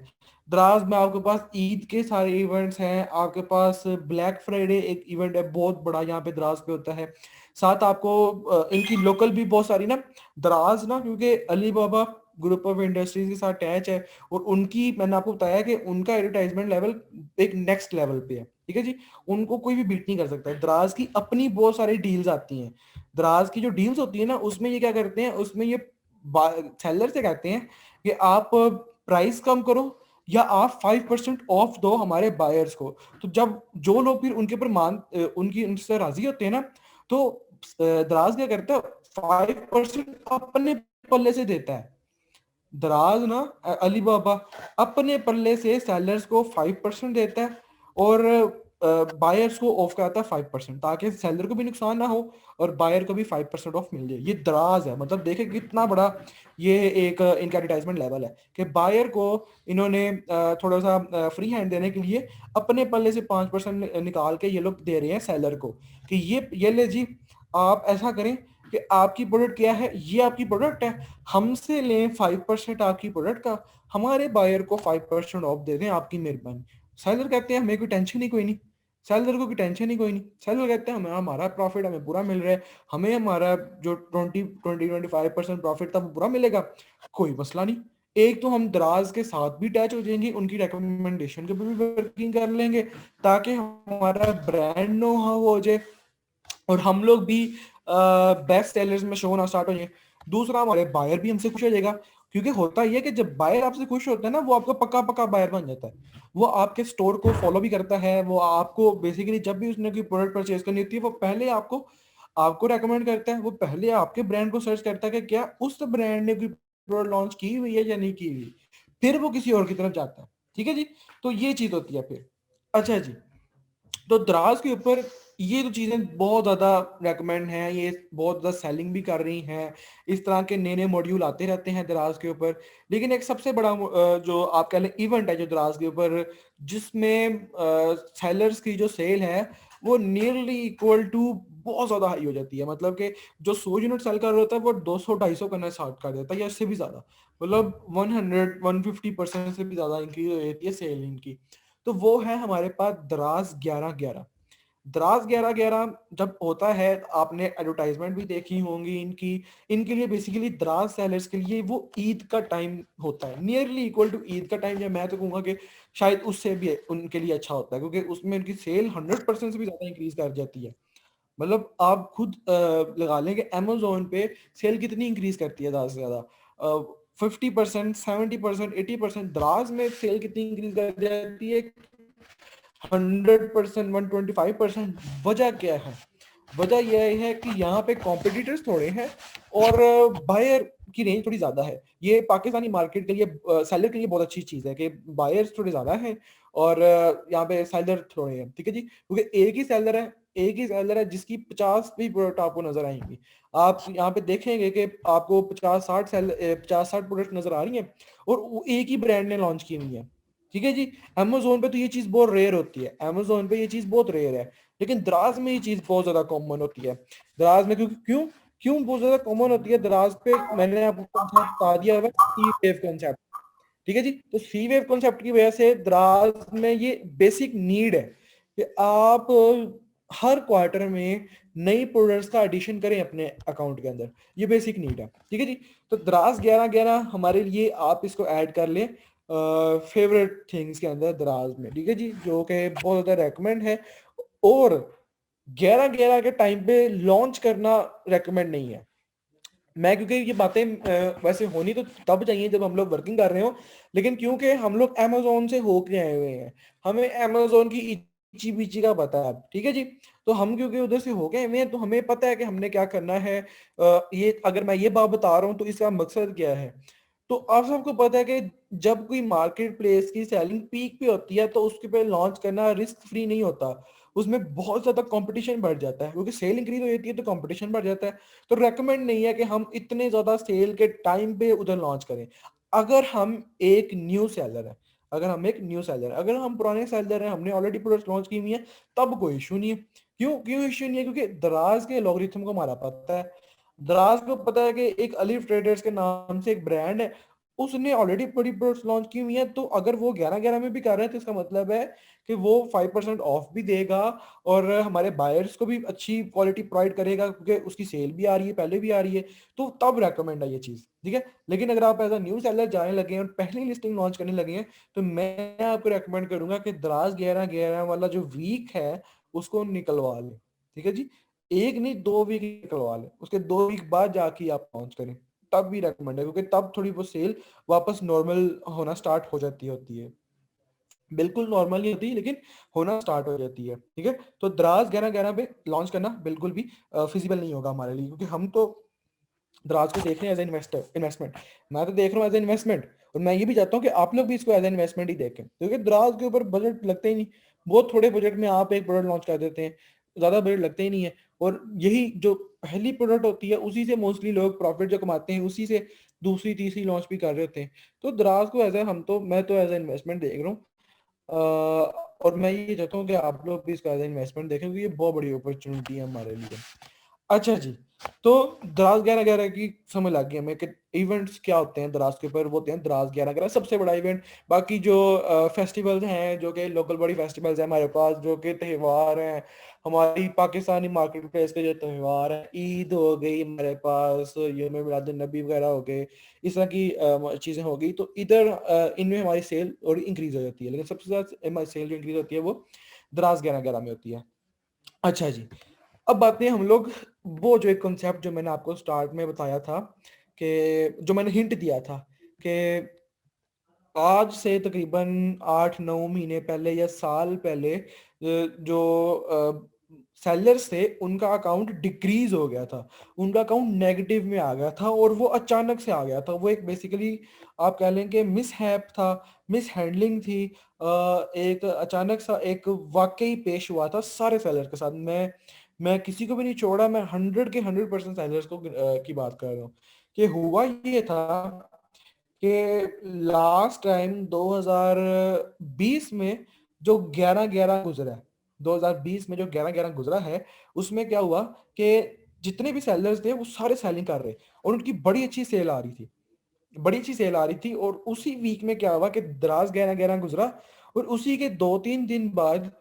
दराज में आपके पास ईद के सारे इवेंट्स हैं, आपके पास ब्लैक फ्राइडे एक इवेंट है बहुत बड़ा यहाँ पे दराज पे होता है। साथ आपको इनकी लोकल भी बहुत सारी ना, दराज ना क्योंकि अली बाबा ग्रुप ऑफ इंडस्ट्रीज के साथ अटैच है, और उनकी मैंने आपको बताया कि उनका एडवर्टाइजमेंट लेवल एक नेक्स्ट लेवल पे है, ठीक है जी। उनको कोई भी बीट नहीं कर सकता। दराज की अपनी बहुत सारी डील्स आती हैं। दराज की जो डील्स होती है ना, उसमें ये क्या करते हैं, उसमें ये सेलर से कहते हैं कि आप प्राइस कम करो या आप 5% ऑफ दो हमारे बायर्स को। तो जब जो लोग फिर उनके ऊपर उनकी उनसे राजी होते हैं ना, तो दराज क्या करता है, 5% अपने पल्ले से देता है। दराज ना अली बाबा अपने पल्ले से सेलर्स को 5% देता है, और बायर्स को ऑफ कराता है 5%, ताकि सेलर को भी नुकसान ना हो और बायर को भी 5% ऑफ मिल जाए। ये दराज है, मतलब देखे कितना बड़ा ये एक इनका एडवर्टाइजमेंट लेवल है कि बायर को इन्होंने थोड़ा सा फ्री हैंड देने के लिए अपने पल्ले से 5% निकाल के ये लोग दे रहे हैं सेलर को कि ये ले जी, आप ऐसा करें कि आपकी प्रोडक्ट क्या है, ये आपकी प्रोडक्ट है, हमसे लें 5% आपकी प्रोडक्ट का, हमारे बायर को 5% ऑफ दे दें, आपकी मेहरबानी। सेलर कहते हैं हमें कोई टेंशन ही कोई नहीं, सेलर को कोई टेंशन ही कोई नहीं, सेलर कहते हैं हमें हमारा प्रॉफिट हमें पूरा मिल रहा है, हमें हमारा जो 25% प्रॉफिट था वो पूरा मिलेगा, कोई मसला नहीं। एक तो हम दराज के साथ भी अटैच हो जाएंगे, उनकी रिकमेंडेशन के भी वर्किंग कर लेंगे ताकि हमारा ब्रांड नो हाउ हो जाए और हम लोग भी बेस्ट सेलर्स में शो होना स्टार्ट हो जाए। दूसरा, हमारे बायर भी हमसे खुश हो जाएगा, क्योंकि होता यह है कि जब बायर आपसे खुश होता है ना, वो आपका पक्का पक्का बायर बन जाता है, वो आपके स्टोर को फॉलो भी करता है, वो आपको बेसिकली जब भी उसने कोई प्रोडक्ट परचेज करनी होती है वो पहले आपको आपको रेकमेंड करता है, वो पहले आपके ब्रांड को सर्च करता है कि क्या उस ब्रांड ने कोई प्रोडक्ट लॉन्च की हुई है या नहीं की हुई, फिर वो किसी और की तरफ जाता है। ठीक है जी, तो ये चीज होती है फिर। अच्छा जी, तो दराज के ऊपर ये तो चीजें बहुत ज्यादा रेकमेंड हैं, ये बहुत ज्यादा सेलिंग भी कर रही हैं, इस तरह के नए नए मॉड्यूल आते रहते हैं दराज के ऊपर। लेकिन एक सबसे बड़ा जो आप कह लें इवेंट है जो दराज के ऊपर, जिसमें सेलर्स की जो सेल है वो नियरली इक्वल टू बहुत ज्यादा हाई हो जाती है, मतलब कि जो 100 यूनिट सेल कर रहा होता है वो 200-250 करना स्टार्ट कर देता है या इससे भी ज्यादा, मतलब 100-150% से भी ज्यादा इंक्रीज हो जाती है सेल इनकी। तो वो है हमारे पास दराज 11-11। दराज 11-11 जब होता है, आपने एडवर्टाइजमेंट भी देखी होंगी इनकी, इनके लिए बेसिकली दराज सेलर्स के लिए वो ईद का टाइम होता है, नियरली इक्वल टू ईद का टाइम, या मैं तो कहूँगा कि शायद उससे भी उनके लिए अच्छा होता है, क्योंकि उसमें उनकी सेल 100% से भी ज्यादा इंक्रीज कर जाती है। मतलब आप खुद लगा लें कि अमेजोन पे सेल कितनी इंक्रीज करती है ज्यादा से ज्यादा, 50%, 70%, 80%, दराज में सेल कितनी इंक्रीज कर जाती है, 100%, 125%। वजह क्या है? वजह यह है कि यहाँ पे कॉम्पिटिटर्स थोड़े हैं और बायर की रेंज थोड़ी ज्यादा है। ये पाकिस्तानी मार्केट के लिए सेलर के लिए बहुत अच्छी चीज है कि बायर्स थोड़े ज्यादा हैं और यहाँ पे सेलर थोड़े हैं। ठीक है जी, क्योंकि एक ही सेलर है जिसकी 50 भी प्रोडक्ट आपको नजर आएंगी। आप यहाँ पे देखेंगे कि आपको 50-60 प्रोडक्ट नजर आ रही हैं और वो एक ही ब्रांड ने लॉन्च की हुई है। ठीक है जी, अमेजोन पे तो ये चीज बहुत रेयर होती है, अमेजोन पे ये चीज बहुत रेयर है, लेकिन दराज में ये चीज बहुत ज्यादा कॉमन होती है। दराज में क्यों क्यों क्यों बहुत ज्यादा कॉमन होती है दराज पे, मैंने आपको कॉन्सेप्ट बता दिया हुआ, सी वेव कॉन्सेप्ट। ठीक है जी, तो सी वेव कॉन्सेप्ट की वजह से दराज में ये बेसिक नीड है कि आप हर क्वार्टर में नई प्रोडक्ट्स का एडिशन करें अपने अकाउंट के अंदर, ये बेसिक नीड है। ठीक है जी, तो दराज 11-11 हमारे लिए आप इसको ऐड कर लें फेवरेट थिंग्स के अंदर दराज में। ठीक है जी, जो कि बहुत ज्यादा रेकमेंड है, और 11-11 के टाइम पे लॉन्च करना रेकमेंड नहीं है मैं, क्योंकि ये बातें वैसे होनी तो तब चाहिए जब हम लोग वर्किंग कर रहे हो, लेकिन क्योंकि हम लोग अमेजोन से होके आए हुए हैं, हमें अमेजोन की इची बीची का पता है। ठीक है जी, तो हम क्योंकि उधर से होके आए हुए हैं तो हमें पता है कि हमने क्या करना है। ये अगर मैं ये बात बता रहा हूँ तो इसका मकसद क्या है। तो आप सबको पता है कि जब कोई मार्केट प्लेस की सेलिंग पीक पे होती है तो उसके पे लॉन्च करना रिस्क फ्री नहीं होता, उसमें बहुत ज्यादा कंपटीशन बढ़ जाता है, क्योंकि सेल इंक्रीज हो जाती है तो कंपटीशन बढ़ जाता है। तो रेकमेंड नहीं है कि हम इतने ज्यादा सेल के टाइम पे उधर लॉन्च करें। अगर हम एक न्यू सेलर है अगर हम पुराने सेलर हैं, हमने ऑलरेडी प्रोडक्ट लॉन्च की हुई है, तब कोई इशू नहीं है। क्यों क्यों इशू नहीं है? क्योंकि दराज के एल्गोरिथम को हमारा पता है, दराज को पता है कि एक अलीफ ट्रेडर्स के नाम से एक ब्रांड है, उसने ऑलरेडी बड़ी प्रोडक्ट्स लॉन्च की हुई है, तो अगर वो 11-11 में भी कर रहे हैं तो इसका मतलब है कि वो 5% ऑफ भी देगा और हमारे बायर्स को भी अच्छी क्वालिटी प्रोवाइड करेगा, क्योंकि उसकी सेल भी आ रही है, पहले भी आ रही है, तो तब रेकमेंड है ये चीज। ठीक है, लेकिन अगर आप एज अ न्यू सेलर जाने लगे हैं और पहली लिस्टिंग लॉन्च करने लगे हैं, तो मैं आपको रेकमेंड करूंगा कि दराज 11-11 वाला जो वीक है उसको निकलवा लें। ठीक है जी, एक नहीं 2 वीक निकलवा लें, उसके 2 वीक बाद जाके आप लॉन्च करें, तब भी रेकमेंड है, क्योंकि तब थोड़ी वो सेल वापस नॉर्मल होना स्टार्ट हो जाती होती है। बिल्कुल नॉर्मल नहीं होती लेकिन होना स्टार्ट हो जाती है। ठीक है, तो दराज 11-11 पे लॉन्च करना बिल्कुल भी फिजिबल नहीं होगा हमारे लिए, क्योंकि हम तो दराज को देख रहे हैं एज इन्वेस्टमेंट। मैं तो देख रहा हूँ एज इन्वेस्टमेंट, और मैं ये भी चाहता हूँ कि आप लोग भी इसको एज इन्वेस्टमेंट ही देखें, क्योंकि दराज के ऊपर बजट लगता ही नहीं। बहुत थोड़े बजट में आप एक प्रोडक्ट लॉन्च कर देते हैं, ज़्यादा बजट लगते ही नहीं है, और यही जो पहली प्रोडक्ट होती है उसी से मोस्टली लोग प्रॉफिट जो कमाते हैं, उसी से दूसरी तीसरी लॉन्च भी कर रहे होते हैं। तो दराज को एज ए मैं तो एज ए इन्वेस्टमेंट देख रहा हूँ, और मैं ये चाहता हूँ कि आप लोग भी इसका एज ए इन्वेस्टमेंट देखें, क्योंकि ये बहुत बड़ी अपॉर्चुनिटी है हमारे लिए। अच्छा जी, तो दराज 11/11 की समझ लग गई हमें कि इवेंट्स क्या होते हैं दराज के ऊपर, वो होते हैं दराज 11/11 सबसे बड़ा इवेंट। बाकी जो फेस्टिवल्स हैं, जो कि लोकल बड़ी फेस्टिवल्स हैं हमारे पास, जो कि त्यौहार हैं, हमारी पाकिस्तानी मार्केट प्लेस के जो त्यौहार हैं, ईद हो गई हमारे पास, यौम मिलादुन नबी वगैरह हो गए, इस तरह की चीज़ें हो गई, तो इधर इनमें हमारी सेल और इंक्रीज हो जाती है, लेकिन सबसे ज़्यादा हमारी सेल जो इंक्रीज होती है वो दराज 11/11 में होती है। अच्छा जी, अब बातें हम लोग वो जो एक कॉन्सेप्ट जो मैंने आपको स्टार्ट में बताया था, कि जो मैंने हिंट दिया था कि आज से तकरीबन 8-9 महीने पहले या साल पहले जो सेलर्स थे उनका अकाउंट डिक्रीज हो गया था, उनका अकाउंट नेगेटिव में आ गया था, और वो अचानक से आ गया था। वो एक बेसिकली आप कह लें कि मिस हैप था, मिस हैंडलिंग थी, एक अचानक सा एक वाकई पेश हुआ था सारे सेलर के साथ। मैं किसी को भी नहीं छोड़ा, मैं 100 के 100% सेलर्स की बात कर रहा हूँ। कि हुआ ये था कि लास्ट टाइम 2020 में जो 11/11 गुजरा है, 2020 में जो 11/11 गुजरा है, उसमें क्या हुआ कि जितने भी सेलर्स थे वो सारे सेलिंग कर रहे, और उनकी बड़ी अच्छी सेल आ रही थी, बड़ी अच्छी सेल आ रही थी। और उसी वीक में क्या हुआ कि दराज 11/11 गुजरा, और उसी के 2-3 दिन बाद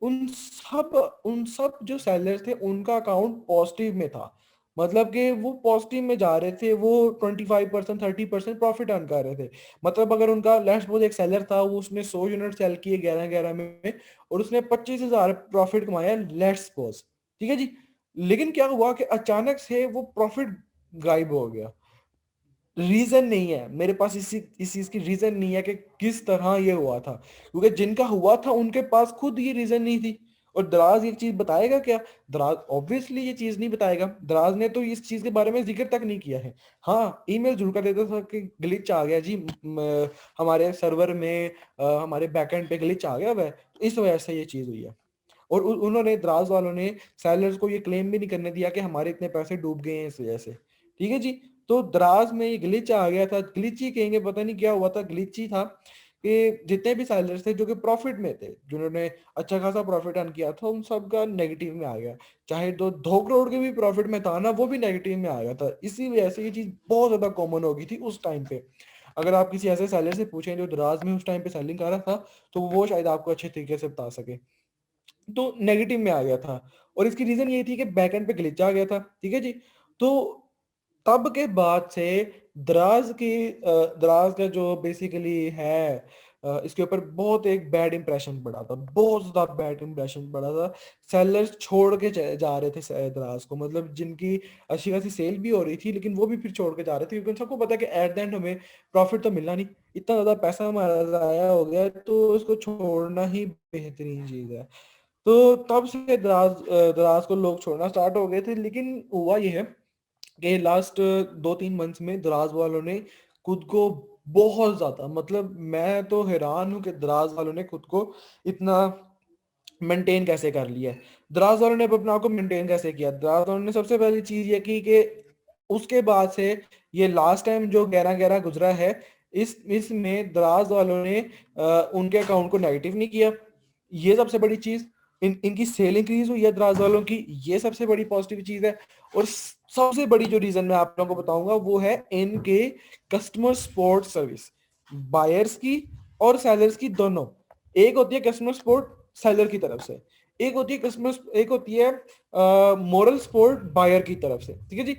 उन सब जो सेलर्स थे उनका अकाउंट पॉजिटिव में था। मतलब कि वो पॉजिटिव में जा रहे थे, वो 25% 30% प्रॉफिट अर्न कर रहे थे। मतलब अगर उनका लेट्स सपोज एक सेलर था, वो उसने 100 यूनिट सेल किए 11/11 में, और उसने 25,000 प्रॉफिट कमाया लेट्स सपोज, ठीक है जी। लेकिन क्या हुआ कि अचानक से वो प्रॉफिट गायब हो गया। रीजन नहीं है मेरे पास, इस चीज की रीजन नहीं है कि किस तरह ये हुआ था, क्योंकि जिनका हुआ था उनके पास खुद ये रीजन नहीं थी। और दराज ये चीज बताएगा क्या? दराज ऑब्वियसली ये चीज नहीं बताएगा, दराज ने तो इस चीज के बारे में जिक्र तक नहीं किया है। हाँ, ईमेल जरूर कर देता था कि ग्लिच आ गया जी, हमारे सर्वर में, हमारे बैकएंड पे ग्लिच आ गया, वह इस वजह से ये चीज हुई है। और उन्होंने दराज वालों ने सेलर्स को ये क्लेम भी नहीं करने दिया कि हमारे इतने पैसे डूब गए हैं इस वजह से, ठीक है जी। तो दराज में ये ग्लिच आ गया था, ग्लिच ही कहेंगे, पता नहीं क्या हुआ था, ग्लिच ही था कि जितने भी सेलर्स थे जो कि प्रॉफिट में थे, जिन्होंने अच्छा खासा प्रॉफिट अर्न किया था, उन सब का नेगेटिव में आ गया। चाहे 2 करोड़ के भी प्रॉफिट में था ना, वो भी नेगेटिव में आ गया था। इसी वजह से ये चीज बहुत ज्यादा कॉमन हो गई थी उस टाइम पे। अगर आप किसी ऐसे सेलर से पूछें जो दराज में उस टाइम पे सेलिंग कर रहा था, तो वो शायद आपको अच्छे तरीके से बता सके। तो नेगेटिव में आ गया था, और इसकी रीजन ये थी कि बैकएंड पे ग्लिच आ गया था, ठीक है जी। तो तब के बाद से दराज का जो बेसिकली है, इसके ऊपर बहुत एक बैड इंप्रेशन पड़ा था, बहुत ज्यादा बैड इंप्रेशन पड़ा था। सेलर्स छोड़ के जा रहे थे दराज को, मतलब जिनकी अच्छी खासी सेल भी हो रही थी, लेकिन वो भी फिर छोड़ के जा रहे थे, क्योंकि उन सबको पता है कि एट द एंड हमें प्रॉफिट तो मिलना नहीं, इतना ज्यादा पैसा हमारा जाया हो गया है, तो उसको छोड़ना ही बेहतरीन चीज है। तो तब से दराज को लोग छोड़ना स्टार्ट हो गए थे। लेकिन हुआ ये है कि लास्ट 2-3 मंथ्स में दराज वालों ने खुद को बहुत ज्यादा, मतलब मैं तो हैरान हूं कि दराज वालों ने खुद को इतना मेंटेन कैसे कर लिया है। दराज वालों ने अपने आप को मेंटेन कैसे किया? दराज वालों ने सबसे पहली चीज ये की कि उसके बाद से ये लास्ट टाइम जो 11/11 गुजरा है, इसमें दराज वालों ने उनके अकाउंट को नेगेटिव नहीं किया। ये सबसे बड़ी चीज। इनकी सेल इंक्रीज हुई है दराज वालों की, ये सबसे बड़ी पॉजिटिव चीज है। और सबसे बड़ी जो रीजन मैं आप लोगों को बताऊंगा वो है इनके कस्टमर सपोर्ट सर्विस, बायर्स की और सेलर्स की दोनों। एक होती है कस्टमर सपोर्ट सेलर की तरफ से, एक होती है मोरल सपोर्ट बायर की तरफ से, ठीक है जी।